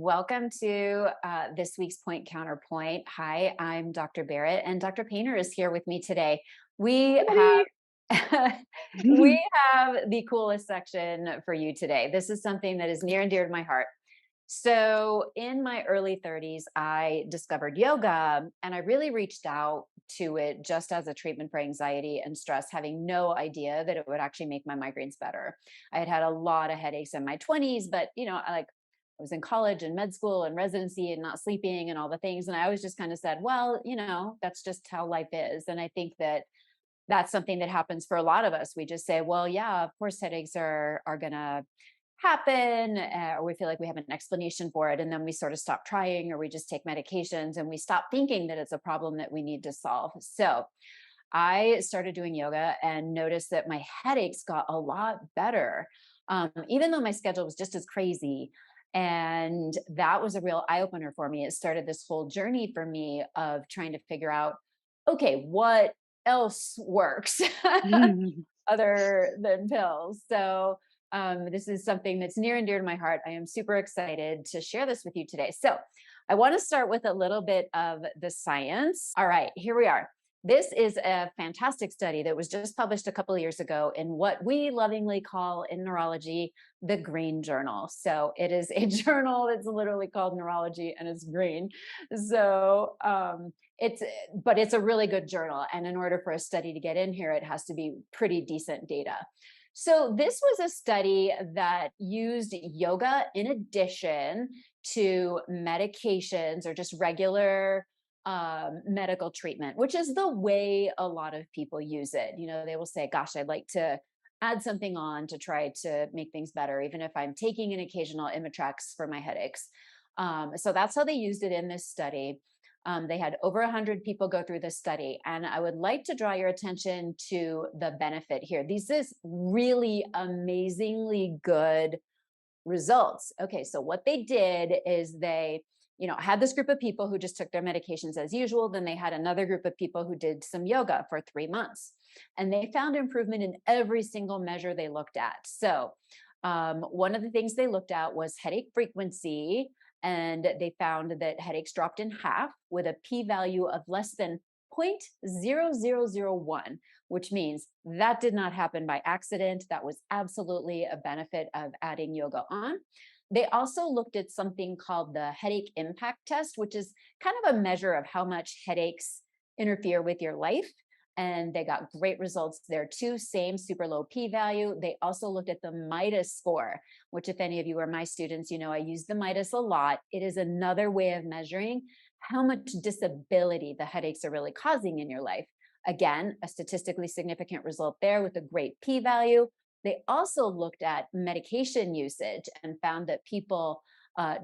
Welcome to this week's Point Counterpoint. Hi, I'm Dr. Barrett, and Dr. Painter is here with me today. We have Buddy. we have the coolest section for you today. This is something that is near and dear to my heart. So, in my early 30s, I discovered yoga and I really reached out to it just as a treatment for anxiety and stress, having no idea that it would actually make my migraines better. I had had a lot of headaches in my 20s, but I was in college and med school and residency and not sleeping and all the things. And I always just kind of said, well, that's just how life is. And I think that that's something that happens for a lot of us. We just say, well, yeah, of course headaches are going to happen, or we feel like we have an explanation for it, and then we sort of stop trying, or we just take medications and we stop thinking that it's a problem that we need to solve. So I started doing yoga and noticed that my headaches got a lot better, even though my schedule was just as crazy. And that was a real eye opener for me. It started this whole journey for me of trying to figure out, okay, what else works other than pills. So this is something that's near and dear to my heart. I am super excited to share this with you today. So I want to start with a little bit of the science. All right, here we are. This is a fantastic study that was just published a couple of years ago in what we lovingly call in neurology the green journal. So it is a journal that's literally called neurology and it's green. So it's a really good journal. And in order for a study to get in here, it has to be pretty decent data. So this was a study that used yoga in addition to medications or just regular medical treatment, which is the way a lot of people use it. They will say, gosh, I'd like to add something on to try to make things better, even if I'm taking an occasional Imitrex for my headaches. So that's how they used it in this study. They had over 100 people go through this study, and I would like to draw your attention to the benefit here. These is really amazingly good results. Okay, so what they did is they, had this group of people who just took their medications as usual. Then they had another group of people who did some yoga for 3 months, and they found improvement in every single measure they looked at. So, one of the things they looked at was headache frequency, and they found that headaches dropped in half with a p-value of less than 0.0001, which means that did not happen by accident. That was absolutely a benefit of adding yoga on. They also looked at something called the headache impact test, which is kind of a measure of how much headaches interfere with your life. And they got great results there too. Same super low p value. They also looked at the Midas score, which, if any of you are my students, I use the Midas a lot. It is another way of measuring how much disability the headaches are really causing in your life. Again, a statistically significant result there with a great p value. They also looked at medication usage and found that people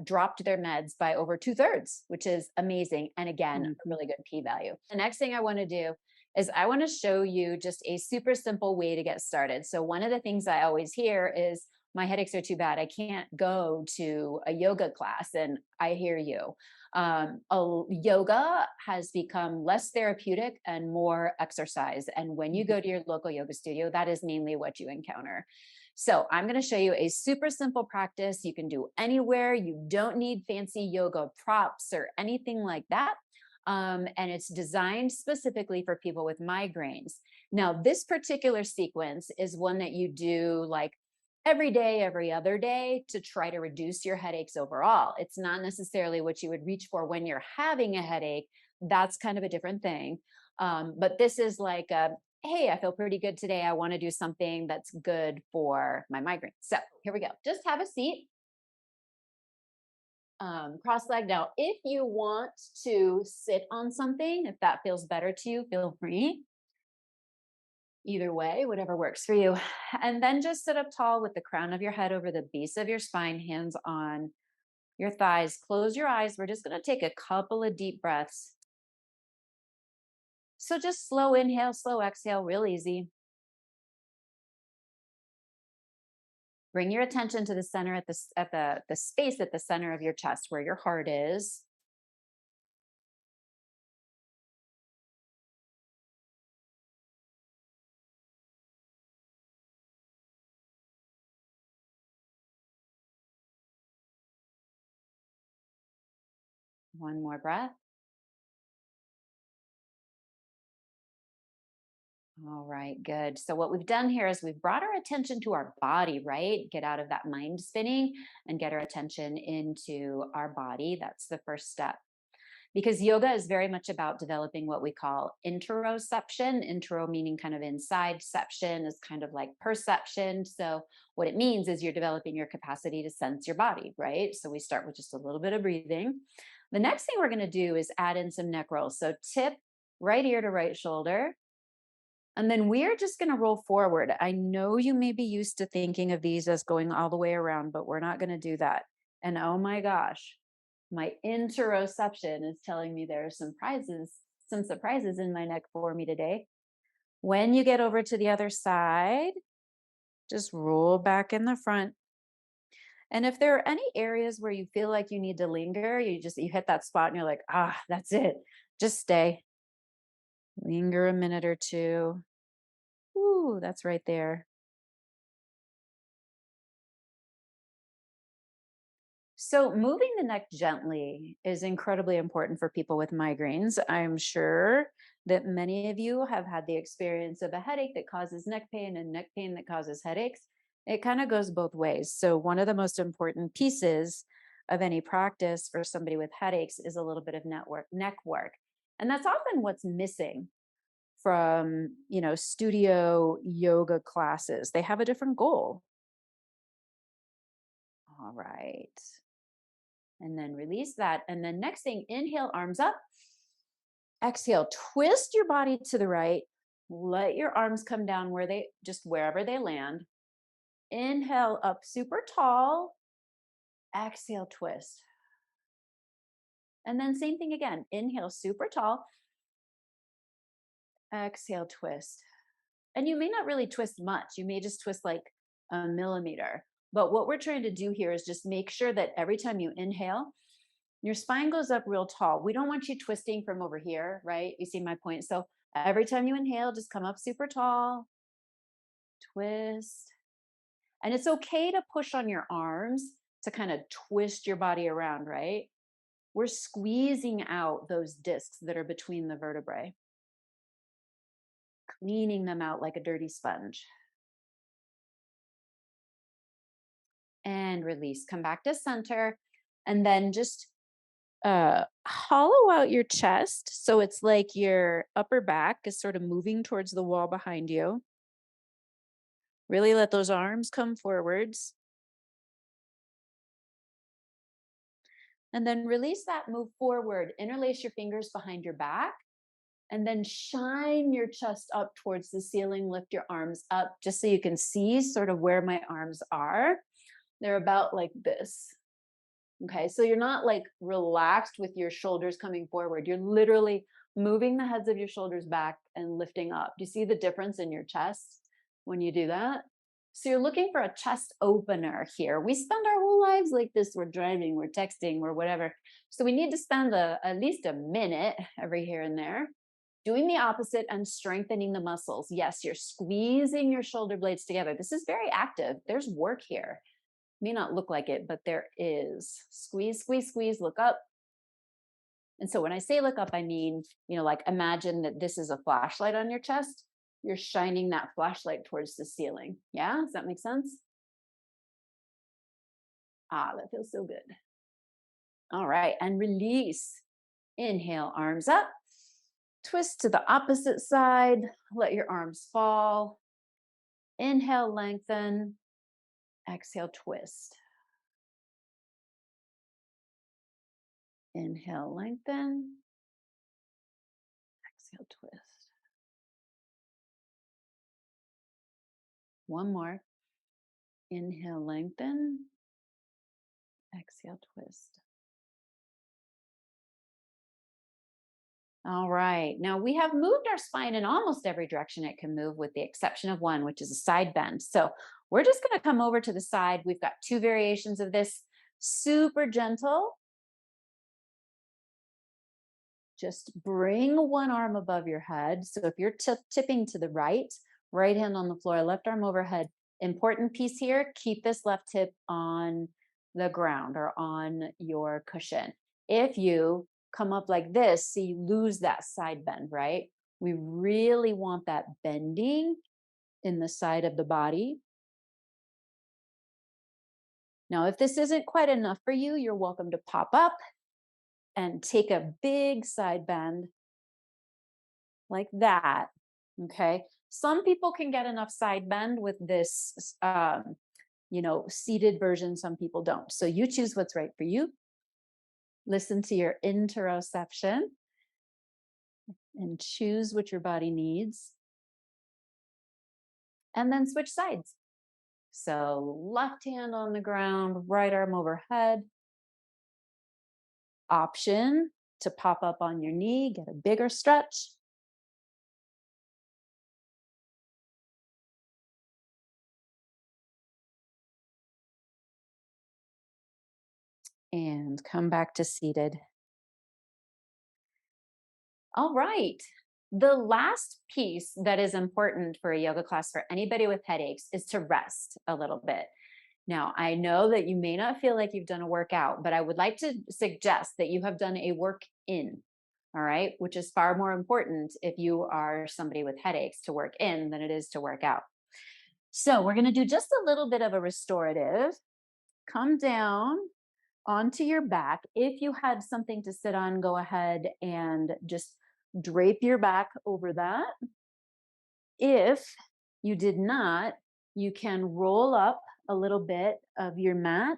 dropped their meds by over 2/3, which is amazing. And again, a really good p value. The next thing I want to do is I want to show you just a super simple way to get started. So one of the things I always hear is, my headaches are too bad, I can't go to a yoga class. And I hear you. Yoga has become less therapeutic and more exercise. And when you go to your local yoga studio, that is mainly what you encounter. So I'm going to show you a super simple practice you can do anywhere. You don't need fancy yoga props or anything like that. And it's designed specifically for people with migraines. Now, this particular sequence is one that you do like every day, every other day, to try to reduce your headaches overall. It's not necessarily what you would reach for when you're having a headache. That's kind of a different thing. But this is like hey, I feel pretty good today. I want to do something that's good for my migraine. So here we go. Just have a seat, cross leg. Now, if you want to sit on something, if that feels better to you, feel free. Either way, whatever works for you. And then just sit up tall with the crown of your head over the base of your spine, hands on your thighs. Close your eyes. We're just going to take a couple of deep breaths. So just slow inhale, slow exhale, real easy. Bring your attention to the center at the space at the center of your chest where your heart is. One more breath. All right, good. So, what we've done here is we've brought our attention to our body, right? Get out of that mind spinning and get our attention into our body. That's the first step. Because yoga is very much about developing what we call interoception. Intero meaning kind of insideception is kind of like perception. So, what it means is you're developing your capacity to sense your body, right? So, we start with just a little bit of breathing. The next thing we're going to do is add in some neck rolls. So, tip right ear to right shoulder. And then we're just going to roll forward. I know you may be used to thinking of these as going all the way around, but we're not going to do that. And oh my gosh, my interoception is telling me there are some surprises in my neck for me today. When you get over to the other side, just roll back in the front. And if there are any areas where you feel like you need to linger, you hit that spot and you're like, that's it. Just stay. Linger a minute or two. Ooh, that's right there. So, moving the neck gently is incredibly important for people with migraines. I'm sure that many of you have had the experience of a headache that causes neck pain and neck pain that causes headaches. It kind of goes both ways. So, one of the most important pieces of any practice for somebody with headaches is a little bit of neck work. And that's often what's missing from, studio yoga classes. They have a different goal. All right. And then release that. And then next thing, inhale, arms up. Exhale, twist your body to the right. Let your arms come down wherever they land. Inhale up super tall. Exhale, twist. And then same thing again. Inhale super tall. Exhale, twist. And you may not really twist much. You may just twist like a millimeter. But what we're trying to do here is just make sure that every time you inhale, your spine goes up real tall. We don't want you twisting from over here, right? You see my point? So every time you inhale, just come up super tall, twist. And it's okay to push on your arms to kind of twist your body around, right? We're squeezing out those discs that are between the vertebrae, cleaning them out like a dirty sponge. And release. Come back to center. And then just hollow out your chest. So it's like your upper back is sort of moving towards the wall behind you. Really let those arms come forwards. And then release that, move forward. Interlace your fingers behind your back. And then shine your chest up towards the ceiling. Lift your arms up just so you can see sort of where my arms are. They're about like this. Okay, so you're not like relaxed with your shoulders coming forward. You're literally moving the heads of your shoulders back and lifting up. Do you see the difference in your chest when you do that? So you're looking for a chest opener here. We spend our whole lives like this. We're driving, we're texting, we're whatever. So we need to spend at least a minute every here and there doing the opposite and strengthening the muscles. Yes, you're squeezing your shoulder blades together. This is very active. There's work here. May not look like it, but there is. Squeeze, squeeze, squeeze, look up. And so when I say look up, I mean, like imagine that this is a flashlight on your chest. You're shining that flashlight towards the ceiling. Yeah, does that make sense? That feels so good. All right, and release. Inhale, arms up. Twist to the opposite side. Let your arms fall. Inhale, lengthen. Exhale, twist. Inhale, lengthen. Exhale, twist. One more. Inhale, lengthen. Exhale, twist. All right. Now we have moved our spine in almost every direction it can move, with the exception of one, which is a side bend. So we're just going to come over to the side. We've got two variations of this. Super gentle. Just bring one arm above your head. So if you're tipping to the right hand on the floor, left arm overhead. Important piece here, keep this left hip on the ground or on your cushion. If you come up like this, so you lose that side bend, right? We really want that bending in the side of the body. Now, if this isn't quite enough for you, you're welcome to pop up and take a big side bend like that. Okay. Some people can get enough side bend with this, seated version. Some people don't. So you choose what's right for you. Listen to your interoception and choose what your body needs. And then switch sides. So left hand on the ground, right arm overhead. Option to pop up on your knee, get a bigger stretch. And come back to seated. All right. The last piece that is important for a yoga class for anybody with headaches is to rest a little bit. Now, I know that you may not feel like you've done a workout, but I would like to suggest that you have done a work in, all right, which is far more important if you are somebody with headaches to work in than it is to work out. So we're going to do just a little bit of a restorative. Come down onto your back. If you had something to sit on, go ahead and just drape your back over that. If you did not, you can roll up a little bit of your mat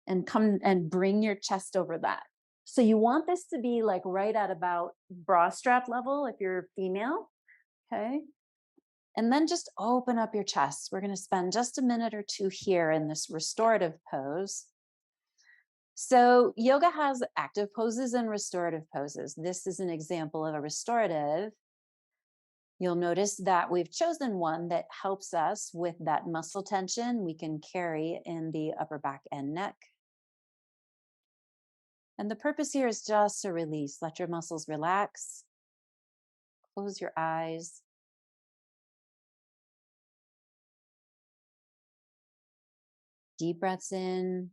and come and bring your chest over that. So you want this to be like right at about bra strap level if you're female. Okay. And then just open up your chest. We're going to spend just a minute or two here in this restorative pose. So yoga has active poses and restorative poses. This is an example of a restorative. You'll notice that we've chosen one that helps us with that muscle tension we can carry in the upper back and neck. And the purpose here is just to release. Let your muscles relax. Close your eyes. Deep breaths in,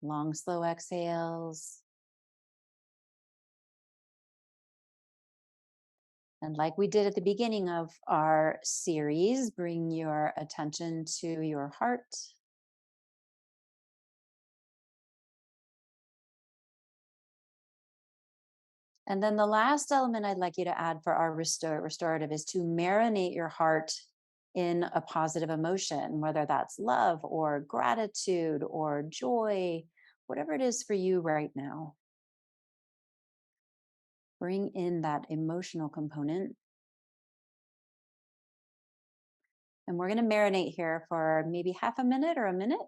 long, slow exhales. And like we did at the beginning of our series, bring your attention to your heart. And then the last element I'd like you to add for our restorative is to marinate your heart in a positive emotion, whether that's love or gratitude or joy, whatever it is for you right now. Bring in that emotional component. And we're going to marinate here for maybe half a minute or a minute.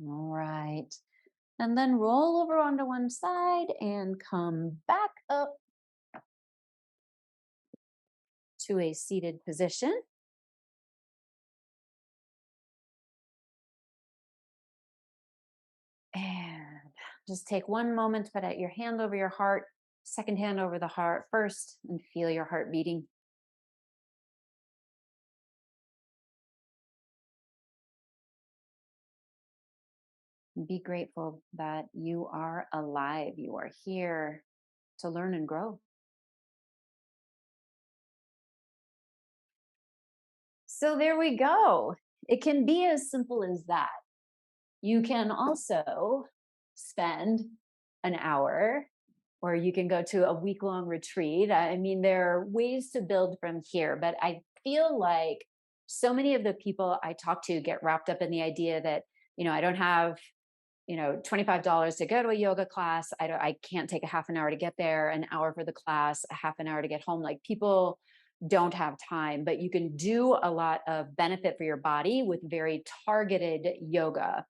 All right. And then roll over onto one side and come back up to a seated position. And just take one moment to put out your hand over your heart, second hand over the heart first, and feel your heart beating. Be grateful that you are alive. You are here to learn and grow. So there we go. It can be as simple as that. You can also spend an hour, or you can go to a week-long retreat. I mean, there are ways to build from here, but I feel like so many of the people I talk to get wrapped up in the idea that, I don't have $25 to go to a yoga class. I can't take a half an hour to get there, an hour for the class, a half an hour to get home. Like people don't have time, but you can do a lot of benefit for your body with very targeted yoga.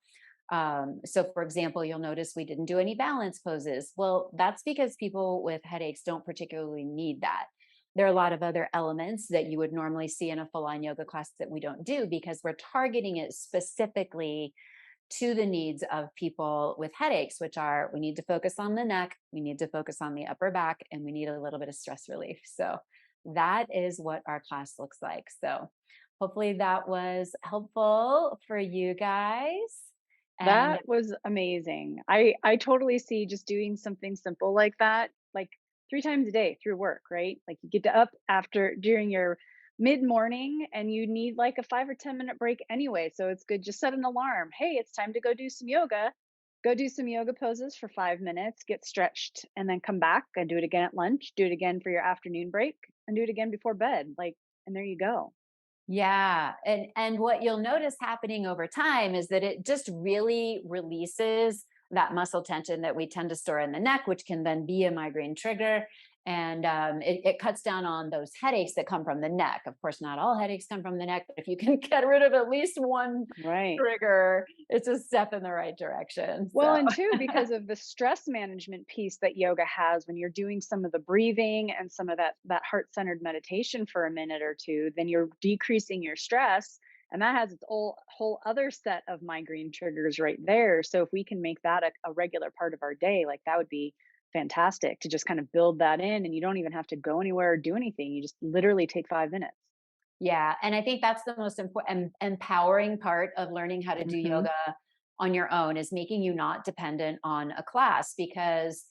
So, for example, you'll notice we didn't do any balance poses. Well, that's because people with headaches don't particularly need that. There are a lot of other elements that you would normally see in a full on yoga class that we don't do because we're targeting it specifically to the needs of people with headaches, which are we need to focus on the neck, we need to focus on the upper back, and we need a little bit of stress relief. So, that is what our class looks like. So, hopefully, that was helpful for you guys. And That was amazing. I totally see just doing something simple like that, like 3 times a day through work, right? Like, you get up after during your mid-morning, and you need, like, a 5 or 10-minute break anyway, so it's good, just set an alarm. "Hey, it's time to go do some yoga." Go do some yoga poses for 5 minutes, get stretched, and then come back and do it again at lunch, do it again for your afternoon break, and do it again before bed, like, and there you go. yeah, and what you'll notice happening over time is that it just really releases that muscle tension that we tend to store in the neck, which can then be a migraine trigger. And it cuts down on those headaches that come from the neck. Of course, not all headaches come from the neck, but if you can get rid of at least one Right. trigger, it's a step in the right direction. Well, So, and two, because of the stress management piece that yoga has, when you're doing some of the breathing and some of that heart-centered meditation for a minute or two, then you're decreasing your stress, and that has its whole other set of migraine triggers right there. So if we can make that a regular part of our day, like that would be fantastic to just kind of build that in, and you don't even have to go anywhere or do anything. You just literally take 5 minutes. yeah, and I think that's the most important empowering part of learning how to do Mhm. yoga on your own is making you not dependent on a class because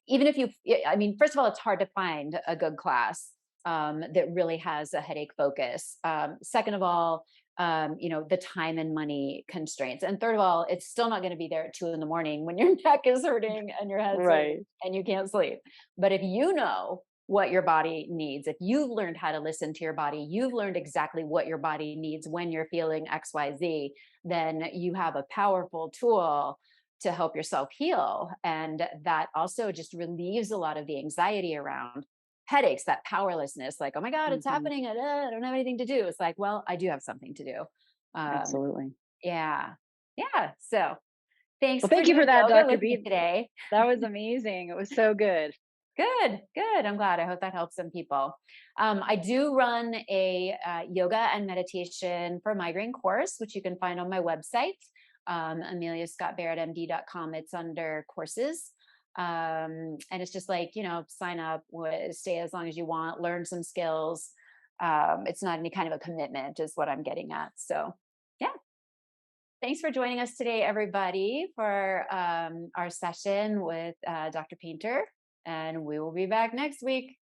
even if you I mean, first of all, it's hard to find a good class that really has a headache focus. Second of all, the time and money constraints. And third of all, it's still not going to be there at 2 in the morning when your neck is hurting and your head's hurting Right. and you can't sleep. But if you know what your body needs, if you've learned how to listen to your body, you've learned exactly what your body needs when you're feeling XYZ, then you have a powerful tool to help yourself heal. And that also just relieves a lot of the anxiety around headaches, that powerlessness, like, oh my God, it's Mhm. happening. I don't have anything to do. It's like, well, I do have something to do. Um, Absolutely. yeah. Yeah. So thanks Well, for thank you for doing that, yoga Dr. with me B. today. That was amazing. It was so good. Good, good. I'm glad. I hope that helps some people. I do run a yoga and meditation for migraine course, which you can find on my website, ameliascottbarrettmd.com. It's under courses. And it's just like, sign up, stay as long as you want, learn some skills. It's not any kind of a commitment, is what I'm getting at. So, yeah. Thanks for joining us today, everybody, for our session with Dr. Painter. And we will be back next week.